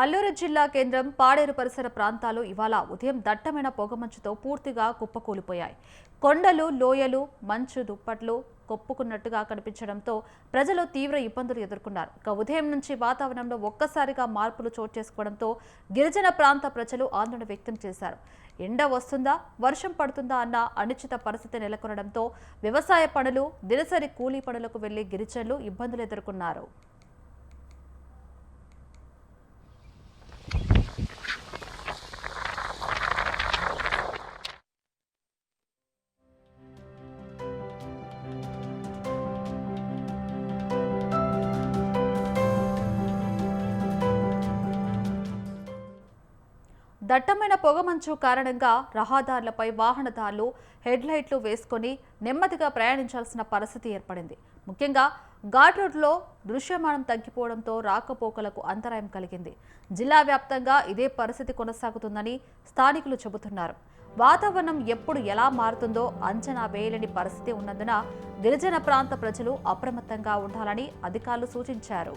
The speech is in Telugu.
అల్లూరు జిల్లా కేంద్రం పాడేరు పరిసర ప్రాంతాలు ఇవాళ ఉదయం దట్టమైన పొగమంచుతో పూర్తిగా కుప్పకూలిపోయాయి. కొండలు, లోయలు, మంచు దుప్పట్లు కొప్పుకున్నట్టుగా కనిపించడంతో ప్రజలు తీవ్ర ఇబ్బందులు ఎదుర్కొన్నారు. ఉదయం నుంచి వాతావరణంలో ఒక్కసారిగా మార్పులు చోటు చేసుకోవడంతో గిరిజన ప్రాంత ప్రజలు ఆందోళన వ్యక్తం చేశారు. ఎండ వస్తుందా, వర్షం పడుతుందా అన్న అనిశ్చిత పరిస్థితి నెలకొనడంతో వ్యవసాయ పనులు, దినసరి కూలీ పనులకు వెళ్లే గిరిజనులు ఇబ్బందులు ఎదుర్కొన్నారు. దట్టమైన పొగమంచు కారణంగా రహదారులపై వాహనదారులు హెడ్లైట్లు వేసుకుని నెమ్మదిగా ప్రయాణించాల్సిన పరిస్థితి ఏర్పడింది. ముఖ్యంగా ఘాట్ రోడ్లో దృశ్యమానం తగ్గిపోవడంతో రాకపోకలకు అంతరాయం కలిగింది. జిల్లా వ్యాప్తంగా ఇదే పరిస్థితి కొనసాగుతుందని స్థానికులు చెబుతున్నారు. వాతావరణం ఎప్పుడు ఎలా మారుతుందో అంచనా వేయలేని పరిస్థితి ఉన్నందున గిరిజన ప్రాంత ప్రజలు అప్రమత్తంగా ఉండాలని అధికారులు సూచించారు.